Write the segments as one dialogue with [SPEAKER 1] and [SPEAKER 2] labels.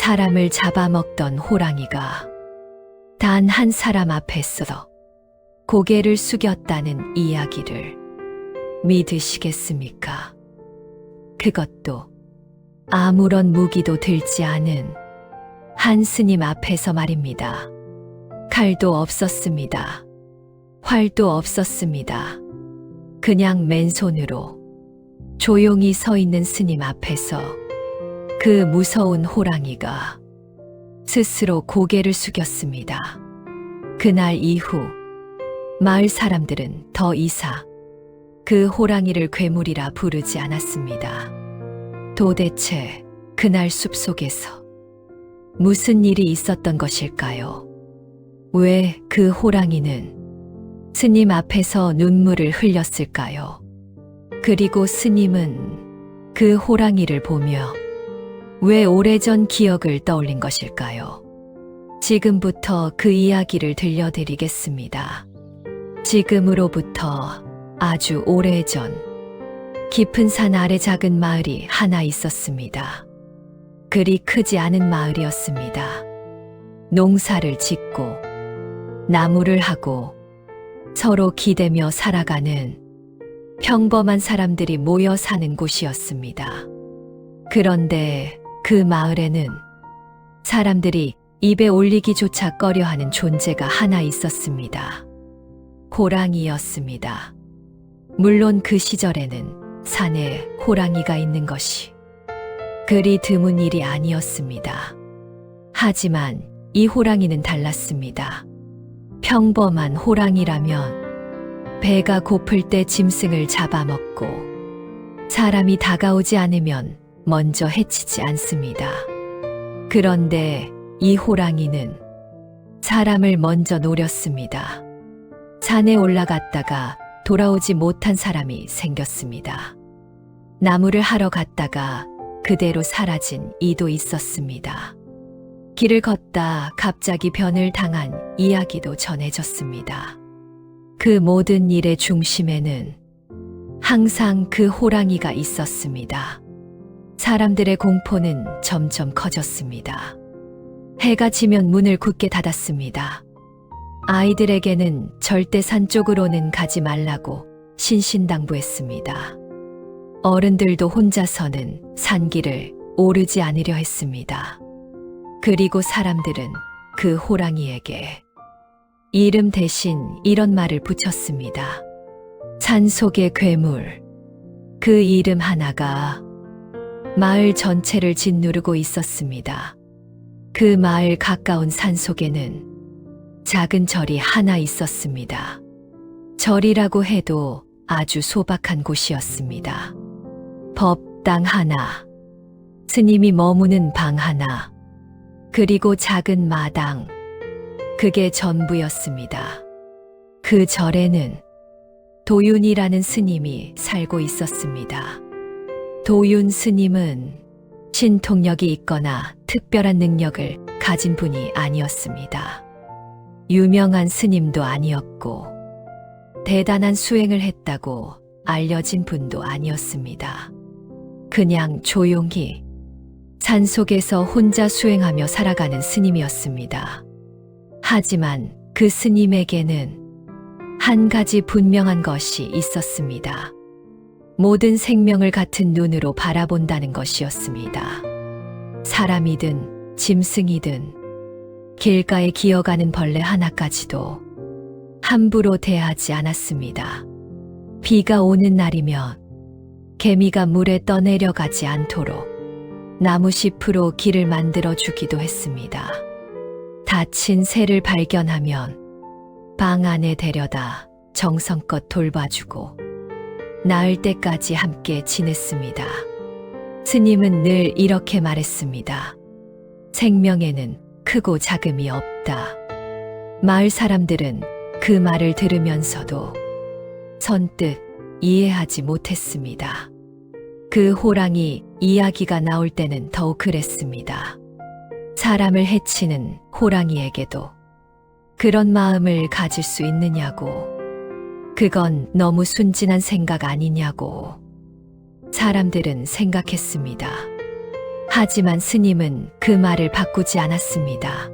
[SPEAKER 1] 사람을 잡아먹던 호랑이가 단 한 사람 앞에서 고개를 숙였다는 이야기를 믿으시겠습니까? 그것도 아무런 무기도 들지 않은 한 스님 앞에서 말입니다. 칼도 없었습니다. 활도 없었습니다. 그냥 맨손으로 조용히 서 있는 스님 앞에서 그 무서운 호랑이가 스스로 고개를 숙였습니다. 그날 이후 마을 사람들은 더 이상 그 호랑이를 괴물이라 부르지 않았습니다. 도대체 그날 숲속에서 무슨 일이 있었던 것일까요? 왜 그 호랑이는 스님 앞에서 눈물을 흘렸을까요? 그리고 스님은 그 호랑이를 보며 왜 오래전 기억을 떠올린 것일까요? 지금부터 그 이야기를 들려드리겠습니다. 지금으로부터 아주 오래전 깊은 산 아래 작은 마을이 하나 있었습니다. 그리 크지 않은 마을이었습니다. 농사를 짓고 나무를 하고 서로 기대며 살아가는 평범한 사람들이 모여 사는 곳이었습니다. 그런데 그 마을에는 사람들이 입에 올리기조차 꺼려하는 존재가 하나 있었습니다. 호랑이였습니다. 물론 그 시절에는 산에 호랑이가 있는 것이 그리 드문 일이 아니었습니다. 하지만 이 호랑이는 달랐습니다. 평범한 호랑이라면 배가 고플 때 짐승을 잡아먹고 사람이 다가오지 않으면 먼저 해치지 않습니다. 그런데 이 호랑이는 사람을 먼저 노렸습니다. 산에 올라갔다가 돌아오지 못한 사람이 생겼습니다. 나무를 하러 갔다가 그대로 사라진 이도 있었습니다. 길을 걷다 갑자기 변을 당한 이야기도 전해졌습니다. 그 모든 일의 중심에는 항상 그 호랑이가 있었습니다. 사람들의 공포는 점점 커졌습니다. 해가 지면 문을 굳게 닫았습니다. 아이들에게는 절대 산 쪽으로는 가지 말라고 신신당부했습니다. 어른들도 혼자서는 산길을 오르지 않으려 했습니다. 그리고 사람들은 그 호랑이에게 이름 대신 이런 말을 붙였습니다. 산속의 괴물. 그 이름 하나가 마을 전체를 짓누르고 있었습니다. 그 마을 가까운 산속에는 작은 절이 하나 있었습니다. 절이라고 해도 아주 소박한 곳이었습니다. 법당 하나, 스님이 머무는 방 하나, 그리고 작은 마당, 그게 전부였습니다. 그 절에는 도윤이라는 스님이 살고 있었습니다. 도윤 스님은 신통력이 있거나 특별한 능력을 가진 분이 아니었습니다. 유명한 스님도 아니었고 대단한 수행을 했다고 알려진 분도 아니었습니다. 그냥 조용히 산속에서 혼자 수행하며 살아가는 스님이었습니다. 하지만 그 스님에게는 한 가지 분명한 것이 있었습니다. 모든 생명을 같은 눈으로 바라본다는 것이었습니다. 사람이든 짐승이든 길가에 기어가는 벌레 하나까지도 함부로 대하지 않았습니다. 비가 오는 날이면 개미가 물에 떠내려가지 않도록 나무잎으로 길을 만들어 주기도 했습니다. 다친 새를 발견하면 방 안에 데려다 정성껏 돌봐주고 나을 때까지 함께 지냈습니다. 스님은 늘 이렇게 말했습니다. 생명에는 크고 작음이 없다. 마을 사람들은 그 말을 들으면서도 선뜻 이해하지 못했습니다. 그 호랑이 이야기가 나올 때는 더욱 그랬습니다. 사람을 해치는 호랑이에게도 그런 마음을 가질 수 있느냐고, 그건 너무 순진한 생각 아니냐고 사람들은 생각했습니다. 하지만 스님은 그 말을 바꾸지 않았습니다.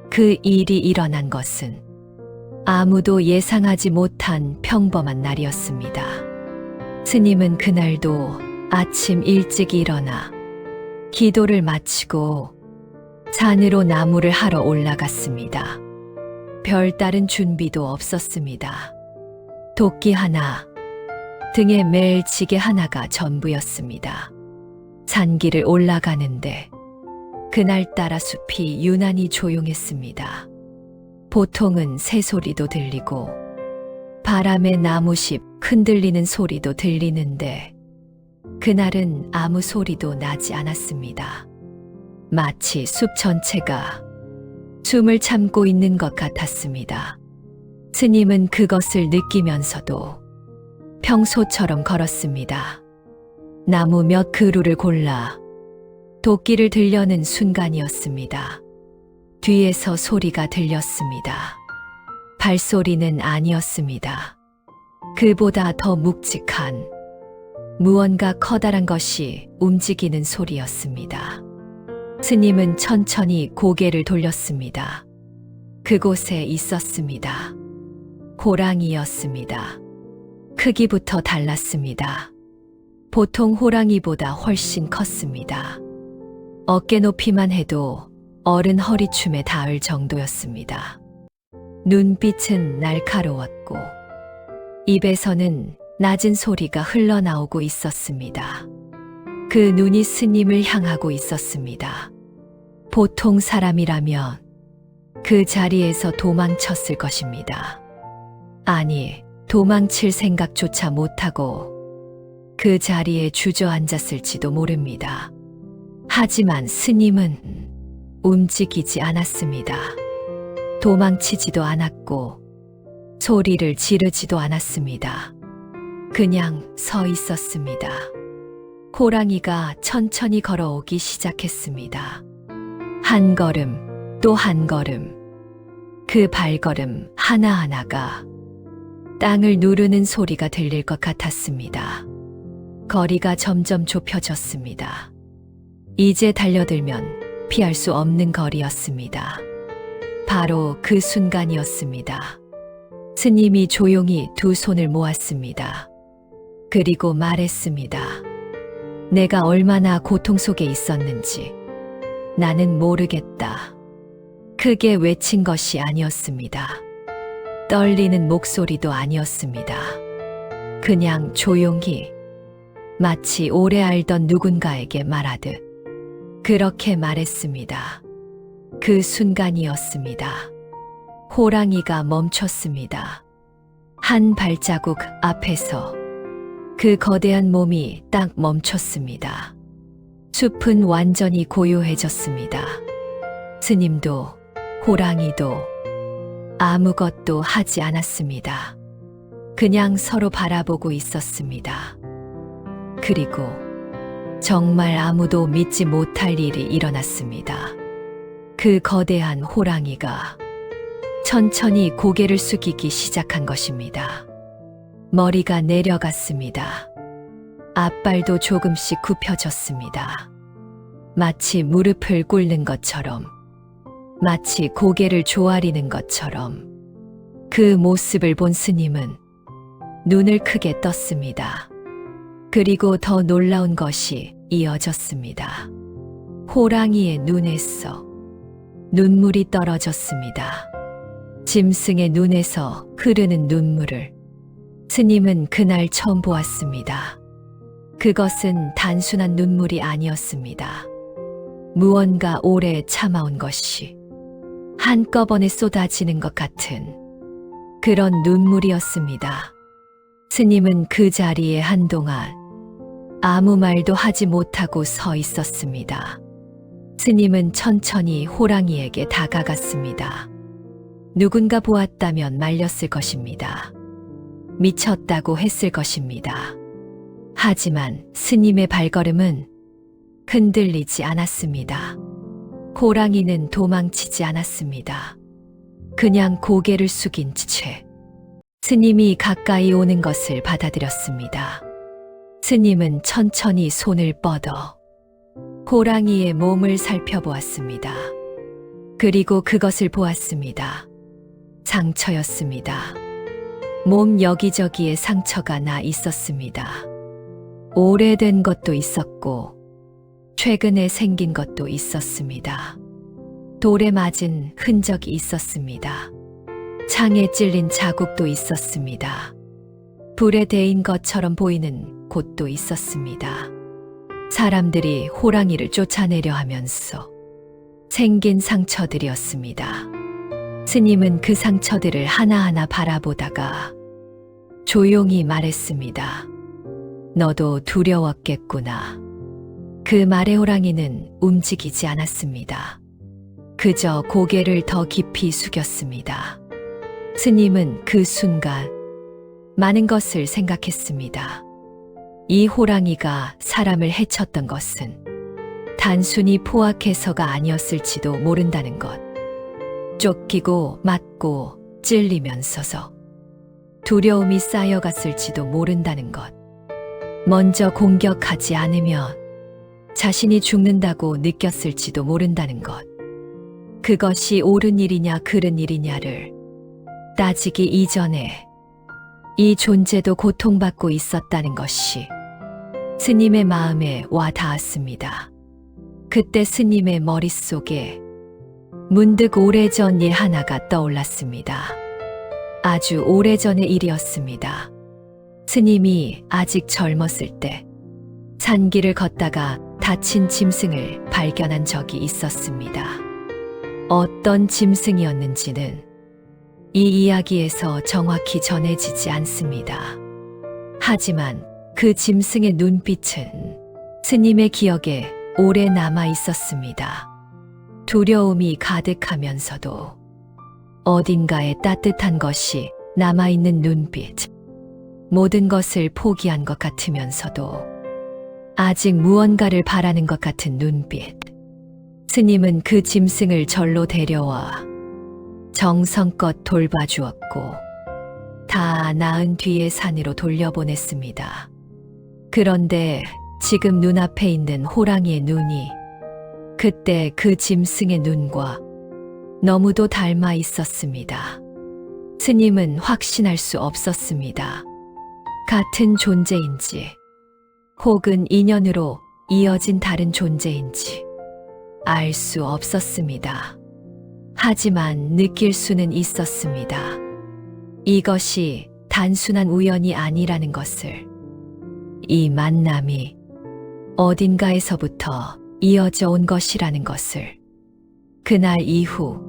[SPEAKER 1] 그 일이 일어난 것은 아무도 예상하지 못한 평범한 날이었습니다. 스님은 그날도 아침 일찍 일어나 기도를 마치고 산으로 나무를 하러 올라갔습니다. 별다른 준비도 없었습니다. 도끼 하나, 등에 멜 지게 하나가 전부였습니다. 산길을 올라가는데 그날따라 숲이 유난히 조용했습니다. 보통은 새소리도 들리고 바람에 나무잎 흔들리는 소리도 들리는데 그날은 아무 소리도 나지 않았습니다. 마치 숲 전체가 숨을 참고 있는 것 같았습니다. 스님은 그것을 느끼면서도 평소처럼 걸었습니다. 나무 몇 그루를 골라 도끼를 들려는 순간이었습니다. 뒤에서 소리가 들렸습니다. 발소리는 아니었습니다. 그보다 더 묵직한 무언가 커다란 것이 움직이는 소리였습니다. 스님은 천천히 고개를 돌렸습니다. 그곳에 있었습니다. 호랑이였습니다. 크기부터 달랐습니다. 보통 호랑이보다 훨씬 컸습니다. 어깨 높이만 해도 어른 허리춤에 닿을 정도였습니다. 눈빛은 날카로웠고 입에서는 낮은 소리가 흘러나오고 있었습니다. 그 눈이 스님을 향하고 있었습니다. 보통 사람이라면 그 자리에서 도망쳤을 것입니다. 아니, 도망칠 생각조차 못하고 그 자리에 주저앉았을지도 모릅니다. 하지만 스님은 움직이지 않았습니다. 도망치지도 않았고 소리를 지르지도 않았습니다. 그냥 서 있었습니다. 호랑이가 천천히 걸어오기 시작했습니다. 한 걸음, 또 한 걸음. 그 발걸음 하나하나가 땅을 누르는 소리가 들릴 것 같았습니다. 거리가 점점 좁혀졌습니다. 이제 달려들면 피할 수 없는 거리였습니다. 바로 그 순간이었습니다. 스님이 조용히 두 손을 모았습니다. 그리고 말했습니다. 내가 얼마나 고통 속에 있었는지 나는 모르겠다. 크게 외친 것이 아니었습니다. 떨리는 목소리도 아니었습니다. 그냥 조용히 마치 오래 알던 누군가에게 말하듯 그렇게 말했습니다. 그 순간이었습니다. 호랑이가 멈췄습니다. 한 발자국 앞에서 그 거대한 몸이 딱 멈췄습니다. 숲은 완전히 고요해졌습니다. 스님도 호랑이도 아무것도 하지 않았습니다. 그냥 서로 바라보고 있었습니다. 그리고 정말 아무도 믿지 못할 일이 일어났습니다. 그 거대한 호랑이가 천천히 고개를 숙이기 시작한 것입니다. 머리가 내려갔습니다. 앞발도 조금씩 굽혀졌습니다. 마치 무릎을 꿇는 것처럼, 마치 고개를 조아리는 것처럼 그 모습을 본 스님은 눈을 크게 떴습니다. 그리고 더 놀라운 것이 이어졌습니다. 호랑이의 눈에서 눈물이 떨어졌습니다. 짐승의 눈에서 흐르는 눈물을 스님은 그날 처음 보았습니다. 그것은 단순한 눈물이 아니었습니다. 무언가 오래 참아온 것이 한꺼번에 쏟아지는 것 같은 그런 눈물이었습니다. 스님은 그 자리에 한동안 아무 말도 하지 못하고 서 있었습니다. 스님은 천천히 호랑이에게 다가갔습니다. 누군가 보았다면 말렸을 것입니다. 미쳤다고 했을 것입니다. 하지만 스님의 발걸음은 흔들리지 않았습니다. 호랑이는 도망치지 않았습니다. 그냥 고개를 숙인 채 스님이 가까이 오는 것을 받아들였습니다. 스님은 천천히 손을 뻗어 호랑이의 몸을 살펴보았습니다. 그리고 그것을 보았습니다. 상처였습니다. 몸 여기저기에 상처가 나 있었습니다. 오래된 것도 있었고, 최근에 생긴 것도 있었습니다. 돌에 맞은 흔적이 있었습니다. 창에 찔린 자국도 있었습니다. 불에 데인 것처럼 보이는 곳도 있었습니다. 사람들이 호랑이를 쫓아내려 하면서 생긴 상처들이었습니다. 스님은 그 상처들을 하나하나 바라보다가 조용히 말했습니다. 너도 두려웠겠구나. 그 말에 호랑이는 움직이지 않았습니다. 그저 고개를 더 깊이 숙였습니다. 스님은 그 순간 많은 것을 생각했습니다. 이 호랑이가 사람을 해쳤던 것은 단순히 포악해서가 아니었을지도 모른다는 것. 쫓기고 맞고 찔리면서서 두려움이 쌓여갔을지도 모른다는 것. 먼저 공격하지 않으면 자신이 죽는다고 느꼈을지도 모른다는 것. 그것이 옳은 일이냐 그른 일이냐를 따지기 이전에 이 존재도 고통받고 있었다는 것이 스님의 마음에 와 닿았습니다. 그때 스님의 머릿속에 문득 오래전 일 하나가 떠올랐습니다. 아주 오래전의 일이었습니다. 스님이 아직 젊었을 때 산길을 걷다가 다친 짐승을 발견한 적이 있었습니다. 어떤 짐승이었는지는 이 이야기에서 정확히 전해지지 않습니다. 하지만 그 짐승의 눈빛은 스님의 기억에 오래 남아 있었습니다. 두려움이 가득하면서도 어딘가에 따뜻한 것이 남아있는 눈빛. 모든 것을 포기한 것 같으면서도 아직 무언가를 바라는 것 같은 눈빛. 스님은 그 짐승을 절로 데려와 정성껏 돌봐주었고 다 나은 뒤에 산으로 돌려보냈습니다. 그런데 지금 눈앞에 있는 호랑이의 눈이 그때 그 짐승의 눈과 너무도 닮아 있었습니다. 스님은 확신할 수 없었습니다. 같은 존재인지 혹은 인연으로 이어진 다른 존재인지 알 수 없었습니다. 하지만 느낄 수는 있었습니다. 이것이 단순한 우연이 아니라는 것을. 이 만남이 어딘가에서부터 이어져 온 것이라는 것을. 그날 이후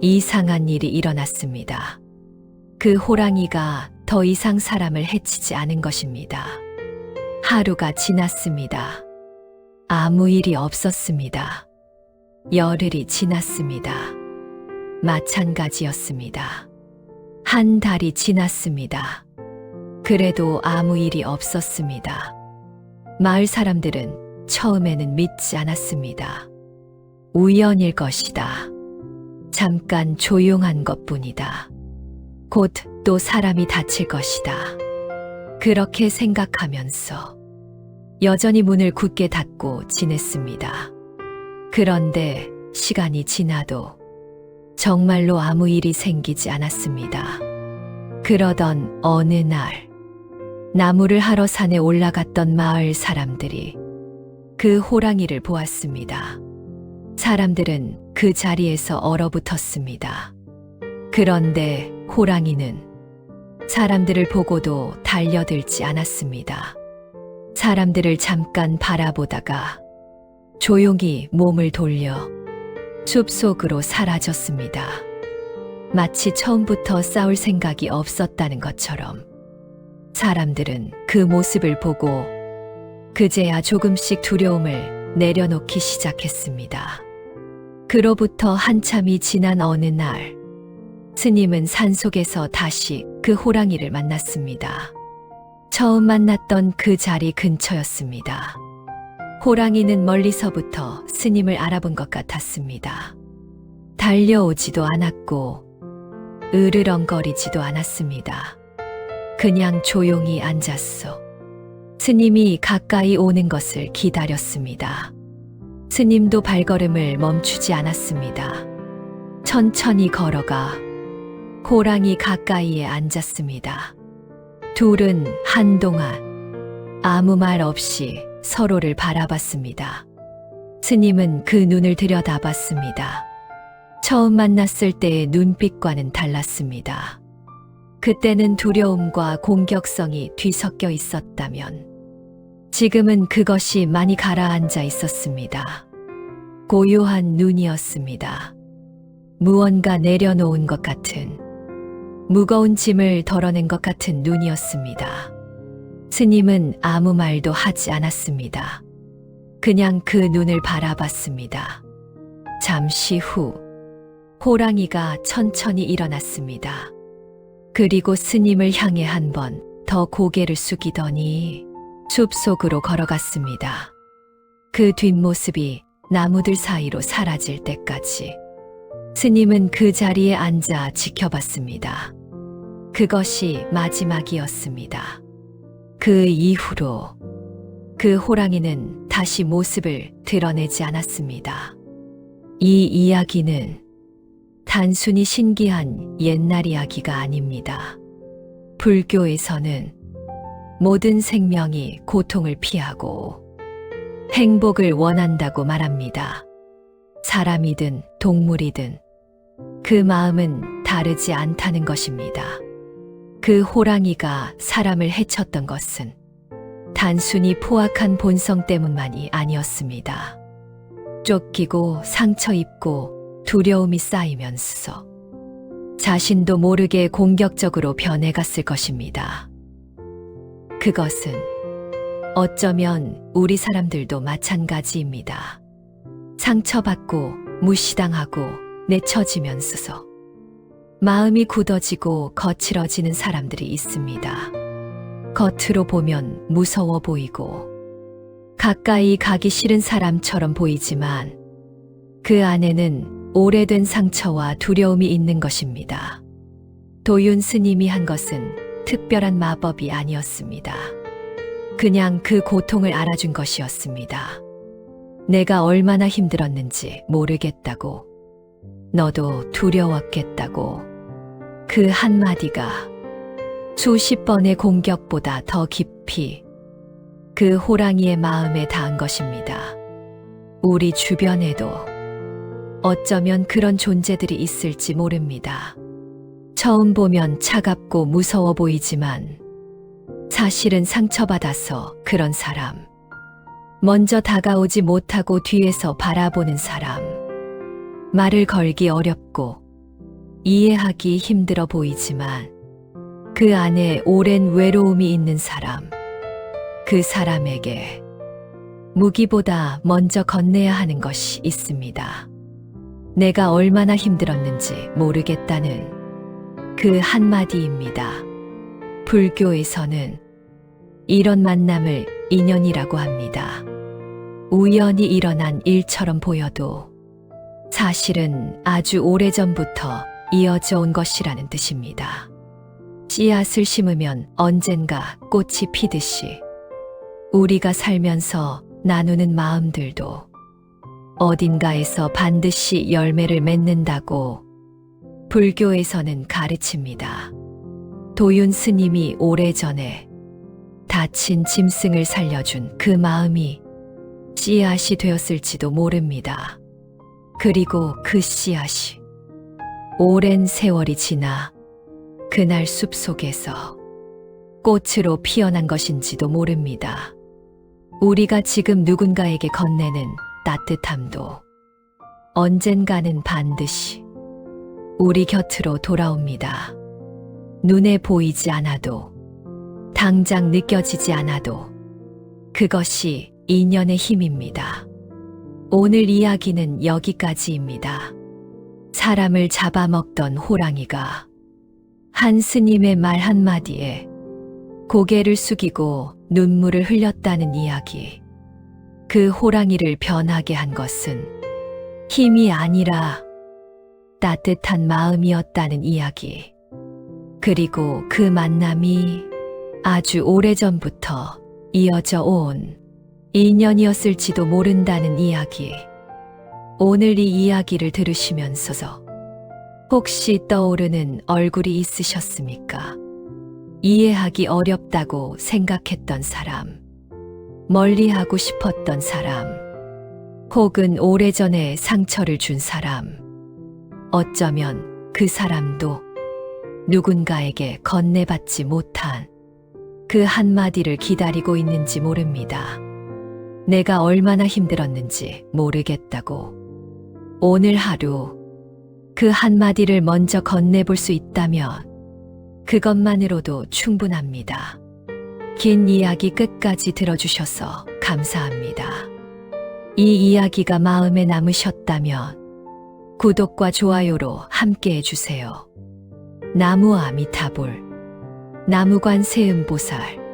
[SPEAKER 1] 이상한 일이 일어났습니다. 그 호랑이가 더 이상 사람을 해치지 않은 것입니다. 하루가 지났습니다. 아무 일이 없었습니다. 열흘이 지났습니다. 마찬가지였습니다. 한 달이 지났습니다. 그래도 아무 일이 없었습니다. 마을 사람들은 처음에는 믿지 않았습니다. 우연일 것이다. 잠깐 조용한 것뿐이다. 곧 또 사람이 다칠 것이다. 그렇게 생각하면서 여전히 문을 굳게 닫고 지냈습니다. 그런데 시간이 지나도 정말로 아무 일이 생기지 않았습니다. 그러던 어느 날 나무를 하러 산에 올라갔던 마을 사람들이 그 호랑이를 보았습니다. 사람들은 그 자리에서 얼어붙었습니다. 그런데 호랑이는 사람들을 보고도 달려들지 않았습니다. 사람들을 잠깐 바라보다가 조용히 몸을 돌려 숲속으로 사라졌습니다. 마치 처음부터 싸울 생각이 없었다는 것처럼 사람들은 그 모습을 보고 그제야 조금씩 두려움을 내려놓기 시작했습니다. 그로부터 한참이 지난 어느 날 스님은 산속에서 다시 그 호랑이를 만났습니다. 처음 만났던 그 자리 근처였습니다. 호랑이는 멀리서부터 스님을 알아본 것 같았습니다. 달려오지도 않았고 으르렁거리지도 않았습니다. 그냥 조용히 앉았어. 스님이 가까이 오는 것을 기다렸습니다. 스님도 발걸음을 멈추지 않았습니다. 천천히 걸어가 호랑이 가까이에 앉았습니다. 둘은 한동안 아무 말 없이 서로를 바라봤습니다. 스님은 그 눈을 들여다봤습니다. 처음 만났을 때의 눈빛과는 달랐습니다. 그때는 두려움과 공격성이 뒤섞여 있었다면 지금은 그것이 많이 가라앉아 있었습니다. 고요한 눈이었습니다. 무언가 내려놓은 것 같은, 무거운 짐을 덜어낸 것 같은 눈이었습니다. 스님은 아무 말도 하지 않았습니다. 그냥 그 눈을 바라봤습니다. 잠시 후 호랑이가 천천히 일어났습니다. 그리고 스님을 향해 한 번 더 고개를 숙이더니 숲속으로 걸어갔습니다. 그 뒷모습이 나무들 사이로 사라질 때까지 스님은 그 자리에 앉아 지켜봤습니다. 그것이 마지막이었습니다. 그 이후로 그 호랑이는 다시 모습을 드러내지 않았습니다. 이 이야기는 단순히 신기한 옛날 이야기가 아닙니다. 불교에서는 모든 생명이 고통을 피하고 행복을 원한다고 말합니다. 사람이든 동물이든 그 마음은 다르지 않다는 것입니다. 그 호랑이가 사람을 해쳤던 것은 단순히 포악한 본성 때문만이 아니었습니다. 쫓기고 상처 입고 두려움이 쌓이면서 자신도 모르게 공격적으로 변해갔을 것입니다. 그것은 어쩌면 우리 사람들도 마찬가지입니다. 상처받고 무시당하고 내쳐지면서 마음이 굳어지고 거칠어지는 사람들이 있습니다. 겉으로 보면 무서워 보이고 가까이 가기 싫은 사람처럼 보이지만 그 안에는 오래된 상처와 두려움이 있는 것입니다. 도윤 스님이 한 것은 특별한 마법이 아니었습니다. 그냥 그 고통을 알아준 것이었습니다. 내가 얼마나 힘들었는지 모르겠다고, 너도 두려웠겠다고. 그 한마디가 수십 번의 공격보다 더 깊이 그 호랑이의 마음에 닿은 것입니다. 우리 주변에도 어쩌면 그런 존재들이 있을지 모릅니다. 처음 보면 차갑고 무서워 보이지만 사실은 상처받아서 그런 사람, 먼저 다가오지 못하고 뒤에서 바라보는 사람, 말을 걸기 어렵고 이해하기 힘들어 보이지만 그 안에 오랜 외로움이 있는 사람, 그 사람에게 무기보다 먼저 건네야 하는 것이 있습니다. 내가 얼마나 힘들었는지 모르겠다는 그 한마디입니다. 불교에서는 이런 만남을 인연이라고 합니다. 우연히 일어난 일처럼 보여도 사실은 아주 오래전부터 이어져 온 것이라는 뜻입니다. 씨앗을 심으면 언젠가 꽃이 피듯이 우리가 살면서 나누는 마음들도 어딘가에서 반드시 열매를 맺는다고 불교에서는 가르칩니다. 도윤 스님이 오래전에 다친 짐승을 살려준 그 마음이 씨앗이 되었을지도 모릅니다. 그리고 그 씨앗이 오랜 세월이 지나 그날 숲속에서 꽃으로 피어난 것인지도 모릅니다. 우리가 지금 누군가에게 건네는 따뜻함도 언젠가는 반드시 우리 곁으로 돌아옵니다. 눈에 보이지 않아도, 당장 느껴지지 않아도 그것이 인연의 힘입니다. 오늘 이야기는 여기까지입니다. 사람을 잡아먹던 호랑이가 한 스님의 말 한마디에 고개를 숙이고 눈물을 흘렸다는 이야기. 그 호랑이를 변하게 한 것은 힘이 아니라 따뜻한 마음이었다는 이야기. 그리고 그 만남이 아주 오래전부터 이어져 온 인연이었을지도 모른다는 이야기. 오늘 이 이야기를 들으시면서 혹시 떠오르는 얼굴이 있으셨습니까? 이해하기 어렵다고 생각했던 사람, 멀리하고 싶었던 사람, 혹은 오래전에 상처를 준 사람, 어쩌면 그 사람도 누군가에게 건네받지 못한 그 한마디를 기다리고 있는지 모릅니다. 내가 얼마나 힘들었는지 모르겠다고. 오늘 하루 그 한마디를 먼저 건네볼 수 있다면 그것만으로도 충분합니다. 긴 이야기 끝까지 들어주셔서 감사합니다. 이 이야기가 마음에 남으셨다면 구독과 좋아요로 함께 해주세요. 나무 아미타불, 나무관 세음보살.